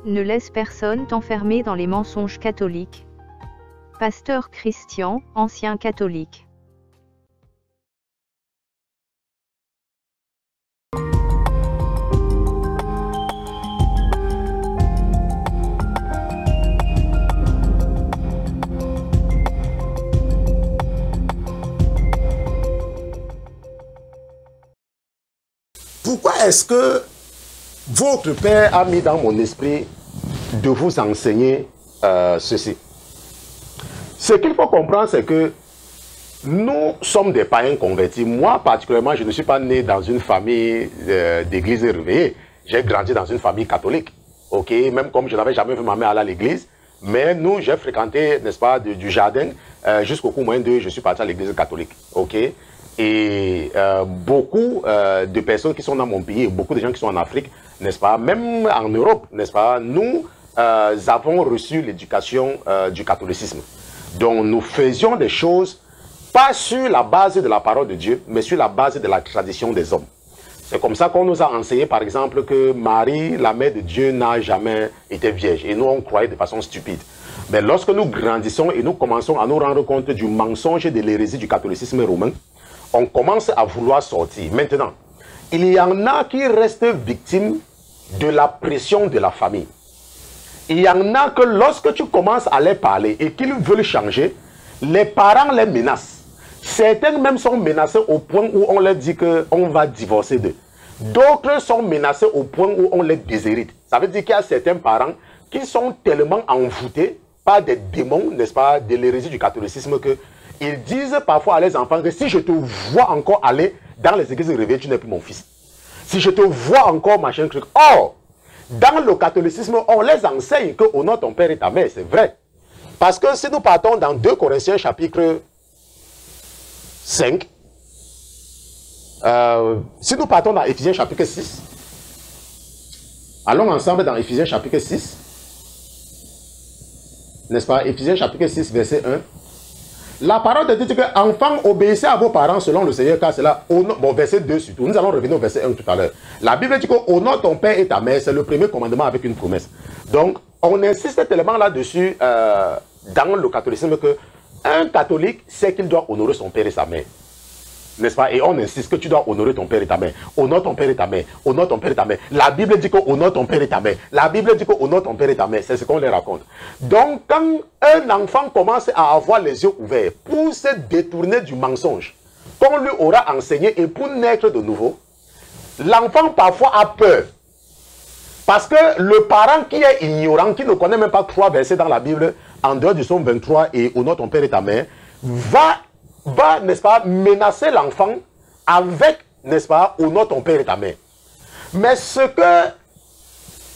Ne laisse personne t'enfermer dans les mensonges catholiques. Pasteur Christian, ancien catholique. Pourquoi est-ce que votre père a mis dans mon esprit de vous enseigner ceci? Ce qu'il faut comprendre, c'est que nous sommes des païens convertis. Moi, particulièrement, je ne suis pas né dans une famille d'église réveillée. J'ai grandi dans une famille catholique. Ok, même comme je n'avais jamais vu ma mère aller à l'église. Mais nous, j'ai fréquenté, n'est-ce pas, du jardin jusqu'au cours moyen de je suis parti à l'église catholique. Ok. Et beaucoup de personnes qui sont dans mon pays, beaucoup de gens qui sont en Afrique, n'est-ce pas, même en Europe, n'est-ce pas, nous avons reçu l'éducation du catholicisme. Donc nous faisions des choses, pas sur la base de la parole de Dieu, mais sur la base de la tradition des hommes. C'est comme ça qu'on nous a enseigné, par exemple, que Marie, la mère de Dieu, n'a jamais été vierge. Et nous, on croyait de façon stupide. Mais lorsque nous grandissons et nous commençons à nous rendre compte du mensonge et de l'hérésie du catholicisme romain, on commence à vouloir sortir. Maintenant, il y en a qui restent victimes de la pression de la famille. Il y en a que lorsque tu commences à les parler et qu'ils veulent changer, les parents les menacent. Certains même sont menacés au point où on leur dit qu'on va divorcer d'eux. D'autres sont menacés au point où on les déshérite. Ça veut dire qu'il y a certains parents qui sont tellement envoûtés par des démons, n'est-ce pas, de l'hérésie du catholicisme que ils disent parfois à leurs enfants que si je te vois encore aller dans les églises réveillées, tu n'es plus mon fils. Si je te vois encore, machin, truc. Or, dans le catholicisme, on les enseigne que honore ton père et ta mère, c'est vrai. Parce que si nous partons dans 2 Corinthiens chapitre 5, si nous partons dans Éphésiens chapitre 6, allons ensemble dans Éphésiens chapitre 6, n'est-ce pas, Éphésiens chapitre 6, verset 1. La parole de Dieu dit que enfants, obéissez à vos parents selon le Seigneur, car c'est là, bon, verset 2 surtout. Nous allons revenir au verset 1 tout à l'heure. La Bible dit que honore ton père et ta mère, c'est le premier commandement avec une promesse. Donc, on insiste tellement là-dessus dans le catholicisme que un catholique sait qu'il doit honorer son père et sa mère. N'est-ce pas? Et on insiste que tu dois honorer ton père et ta mère. Honore ton père et ta mère. Honore ton père et ta mère. La Bible dit que honore ton père et ta mère. La Bible dit que honore ton père et ta mère. C'est ce qu'on leur raconte. Donc, quand un enfant commence à avoir les yeux ouverts pour se détourner du mensonge qu'on lui aura enseigné et pour naître de nouveau, l'enfant parfois a peur. Parce que le parent qui est ignorant, qui ne connaît même pas 3 versets dans la Bible, en dehors du psaume 23 et honore ton père et ta mère, va, n'est-ce pas, menacer l'enfant avec, n'est-ce pas, honore ton père et ta mère. Mais ce que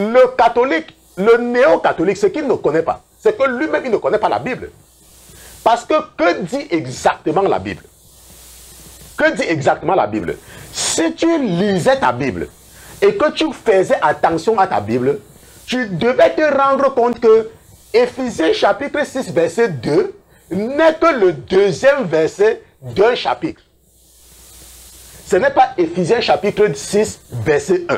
le catholique, le néo-catholique, ce qu'il ne connaît pas, c'est que lui-même, il ne connaît pas la Bible. Parce que dit exactement la Bible? Que dit exactement la Bible? Si tu lisais ta Bible et que tu faisais attention à ta Bible, tu devais te rendre compte que Éphésiens chapitre 6, verset 2, n'est que le 2e verset d'un chapitre. Ce n'est pas Éphésiens chapitre 6, verset 1.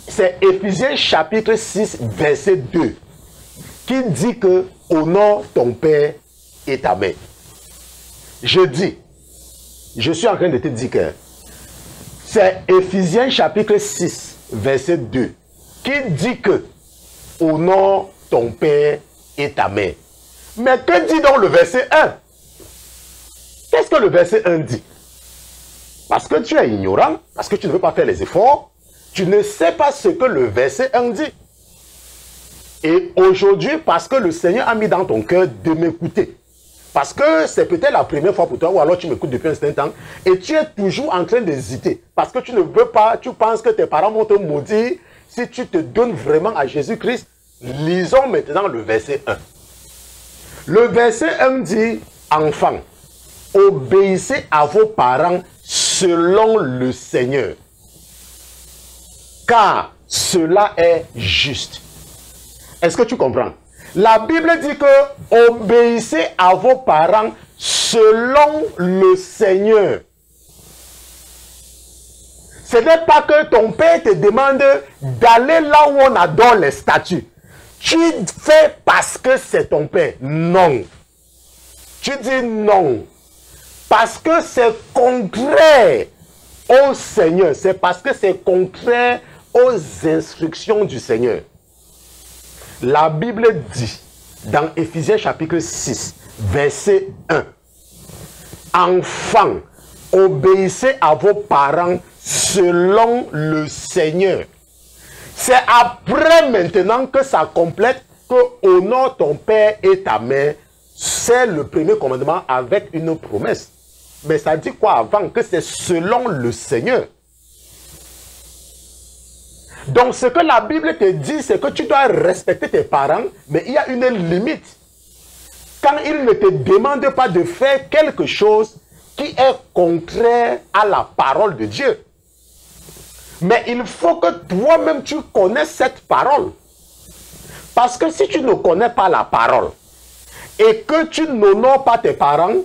C'est Éphésiens chapitre 6, verset 2, qui dit que honore ton père et ta mère. Je suis en train de te dire que c'est Éphésiens chapitre 6, verset 2, qui dit que honore ton père et ta mère. Mais que dit donc le verset 1? Qu'est-ce que le verset 1 dit? Parce que tu es ignorant, parce que tu ne veux pas faire les efforts, tu ne sais pas ce que le verset 1 dit. Et aujourd'hui, parce que le Seigneur a mis dans ton cœur de m'écouter, parce que c'est peut-être la première fois pour toi, ou alors tu m'écoutes depuis un certain temps, et tu es toujours en train d'hésiter, parce que tu ne veux pas, tu penses que tes parents vont te maudire si tu te donnes vraiment à Jésus-Christ. Lisons maintenant le verset 1. Le verset 1 dit, enfants, obéissez à vos parents selon le Seigneur, car cela est juste. Est-ce que tu comprends? La Bible dit que obéissez à vos parents selon le Seigneur. Ce n'est pas que ton père te demande d'aller là où on adore les statues. Tu fais parce que c'est ton père. Non. Tu dis non. Parce que c'est contraire au Seigneur. C'est parce que c'est contraire aux instructions du Seigneur. La Bible dit dans Éphésiens chapitre 6, verset 1. Enfants, obéissez à vos parents selon le Seigneur. C'est après maintenant que ça complète que honore ton père et ta mère. C'est le premier commandement avec une promesse. Mais ça dit quoi avant? Que c'est selon le Seigneur. Donc ce que la Bible te dit, c'est que tu dois respecter tes parents, mais il y a une limite. Quand ils ne te demandent pas de faire quelque chose qui est contraire à la parole de Dieu. Mais il faut que toi-même tu connaisses cette parole. Parce que si tu ne connais pas la parole et que tu n'honores pas tes parents,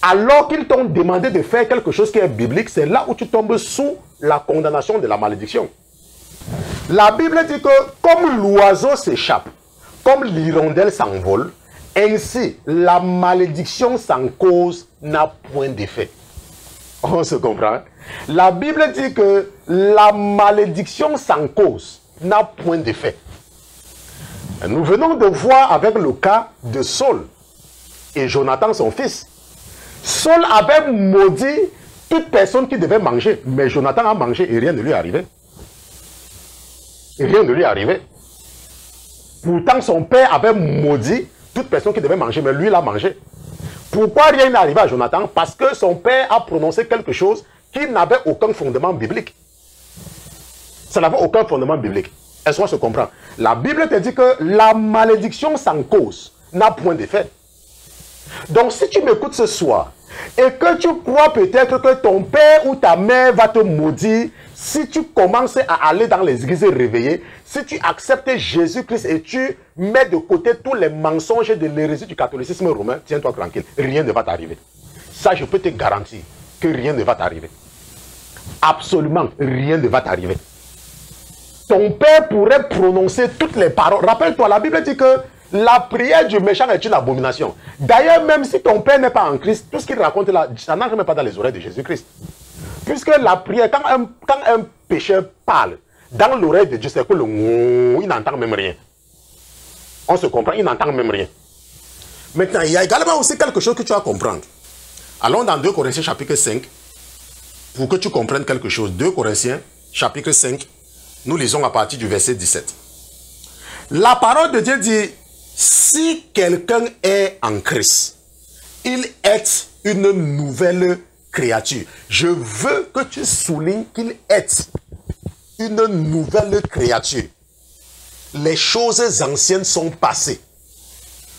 alors qu'ils t'ont demandé de faire quelque chose qui est biblique, c'est là où tu tombes sous la condamnation de la malédiction. La Bible dit que comme l'oiseau s'échappe, comme l'hirondelle s'envole, ainsi la malédiction sans cause n'a point d'effet. On se comprend? La Bible dit que la malédiction sans cause n'a point d'effet. Nous venons de voir avec le cas de Saul et Jonathan son fils. Saul avait maudit toute personne qui devait manger, mais Jonathan a mangé et rien ne lui est arrivé. Et rien ne lui est arrivé. Pourtant son père avait maudit toute personne qui devait manger, mais lui l'a mangé. Pourquoi rien n'est arrivé à Jonathan? Parce que son père a prononcé quelque chose qui n'avait aucun fondement biblique. Ça n'avait aucun fondement biblique. Est-ce qu'on se comprend? La Bible te dit que la malédiction sans cause n'a point d'effet. Donc si tu m'écoutes ce soir et que tu crois peut-être que ton père ou ta mère va te maudire, si tu commences à aller dans les églises réveillées, si tu acceptes Jésus-Christ et tu mets de côté tous les mensonges de l'hérésie du catholicisme romain, tiens-toi tranquille, rien ne va t'arriver. Ça, je peux te garantir que rien ne va t'arriver. Absolument rien ne va t'arriver. Ton père pourrait prononcer toutes les paroles. Rappelle-toi, la Bible dit que la prière du méchant est une abomination. D'ailleurs, même si ton père n'est pas en Christ, tout ce qu'il raconte là, ça n'entre même pas dans les oreilles de Jésus-Christ. Puisque la prière, quand un pécheur parle dans l'oreille de Dieu, c'est que le mot, il n'entend même rien. On se comprend, il n'entend même rien. Maintenant, il y a également aussi quelque chose que tu vas comprendre. Allons dans 2 Corinthiens chapitre 5, pour que tu comprennes quelque chose. 2 Corinthiens chapitre 5, nous lisons à partir du verset 17. La parole de Dieu dit, si quelqu'un est en Christ, il est une nouvelle créature. Je veux que tu soulignes qu'il est une nouvelle créature. Les choses anciennes sont passées.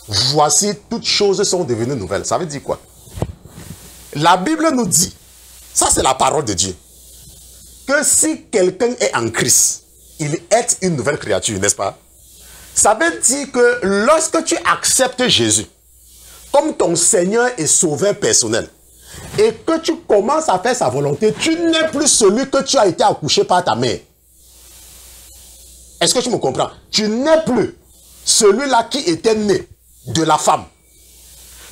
Voici, toutes choses sont devenues nouvelles. Ça veut dire quoi? La Bible nous dit, ça c'est la parole de Dieu, que si quelqu'un est en Christ, il est une nouvelle créature, n'est-ce pas? Ça veut dire que lorsque tu acceptes Jésus comme ton Seigneur et Sauveur personnel, et que tu commences à faire sa volonté, tu n'es plus celui que tu as été accouché par ta mère. Est-ce que tu me comprends? Tu n'es plus celui-là qui était né de la femme.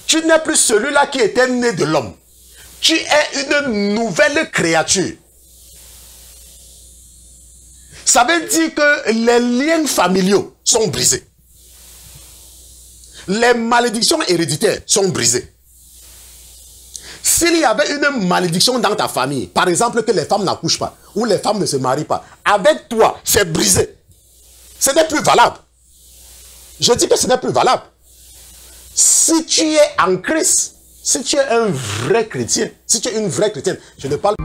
Tu n'es plus celui-là qui était né de l'homme. Tu es une nouvelle créature. Ça veut dire que les liens familiaux sont brisés. Les malédictions héréditaires sont brisées. S'il y avait une malédiction dans ta famille, par exemple que les femmes n'accouchent pas, ou les femmes ne se marient pas, avec toi, c'est brisé. Ce n'est plus valable. Je dis que ce n'est plus valable. Si tu es en Christ, si tu es un vrai chrétien, si tu es une vraie chrétienne, je ne parle pas.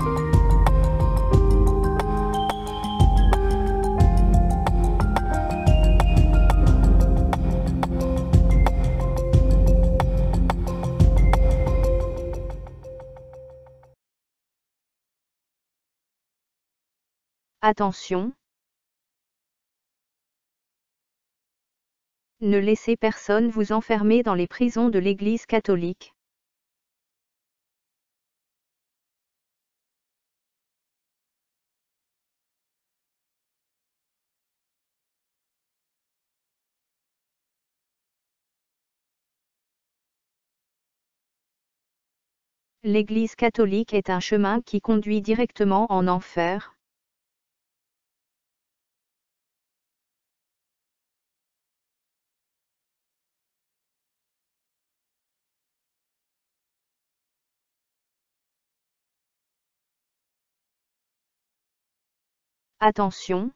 Attention! Ne laissez personne vous enfermer dans les prisons de l'Église catholique. l'Église catholique est un chemin qui conduit directement en enfer. Attention!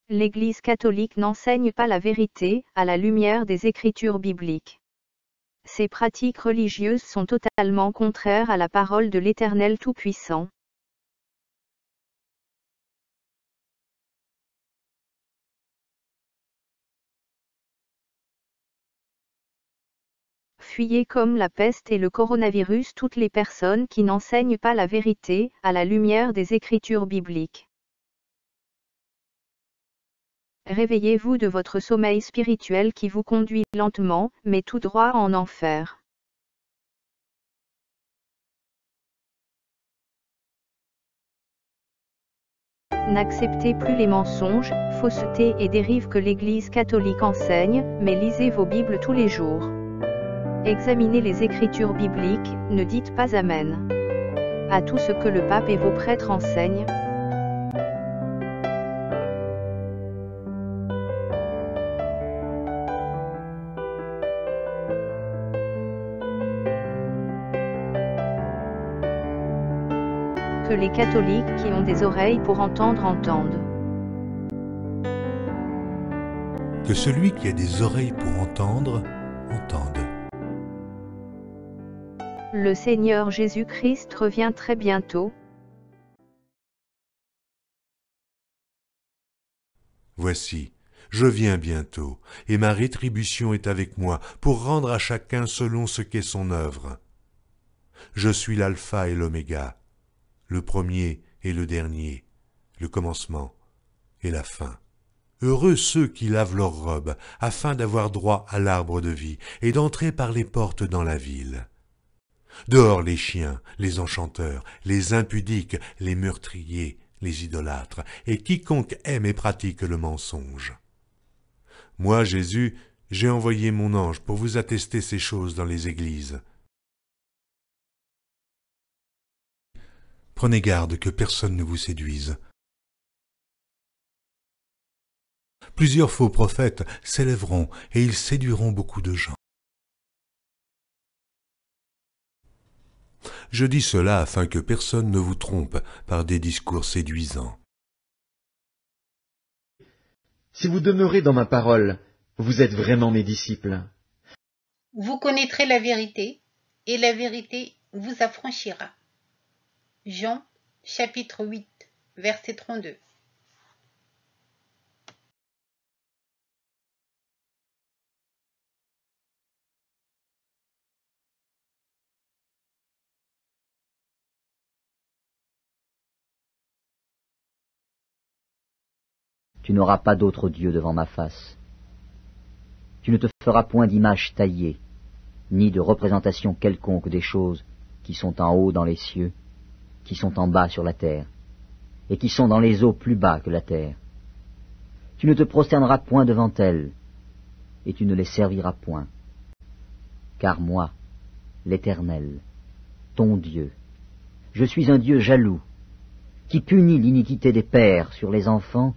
L'Église catholique n'enseigne pas la vérité, à la lumière des Écritures bibliques. Ces pratiques religieuses sont totalement contraires à la parole de l'Éternel Tout-Puissant. Fuyez comme la peste et le coronavirus toutes les personnes qui n'enseignent pas la vérité, à la lumière des Écritures bibliques. Réveillez-vous de votre sommeil spirituel qui vous conduit lentement, mais tout droit en enfer. N'acceptez plus les mensonges, faussetés et dérives que l'Église catholique enseigne, mais lisez vos Bibles tous les jours. Examinez les Écritures bibliques, ne dites pas Amen à tout ce que le pape et vos prêtres enseignent. Que les catholiques qui ont des oreilles pour entendre entendent. Que celui qui a des oreilles pour entendre, entende. Le Seigneur Jésus-Christ revient très bientôt. Voici, je viens bientôt, et ma rétribution est avec moi, pour rendre à chacun selon ce qu'est son œuvre. Je suis l'alpha et l'oméga, le premier et le dernier, le commencement et la fin. Heureux ceux qui lavent leurs robes, afin d'avoir droit à l'arbre de vie, et d'entrer par les portes dans la ville. Dehors les chiens, les enchanteurs, les impudiques, les meurtriers, les idolâtres, et quiconque aime et pratique le mensonge. Moi, Jésus, j'ai envoyé mon ange pour vous attester ces choses dans les églises. Prenez garde que personne ne vous séduise. Plusieurs faux prophètes s'élèveront et ils séduiront beaucoup de gens. Je dis cela afin que personne ne vous trompe par des discours séduisants. Si vous demeurez dans ma parole, vous êtes vraiment mes disciples. Vous connaîtrez la vérité, et la vérité vous affranchira. Jean, chapitre 8, verset 32. Tu n'auras pas d'autre Dieu devant ma face. Tu ne te feras point d'image taillée, ni de représentation quelconque des choses qui sont en haut dans les cieux, qui sont en bas sur la terre, et qui sont dans les eaux plus bas que la terre. Tu ne te prosterneras point devant elles, et tu ne les serviras point. Car moi, l'Éternel, ton Dieu, je suis un Dieu jaloux, qui punit l'iniquité des pères sur les enfants,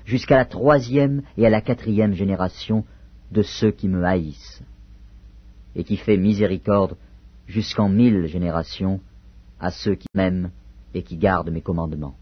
jusqu'à la 3e et à la 4e génération de ceux qui me haïssent, et qui fait miséricorde jusqu'en 1000 générations à ceux qui m'aiment et qui gardent mes commandements.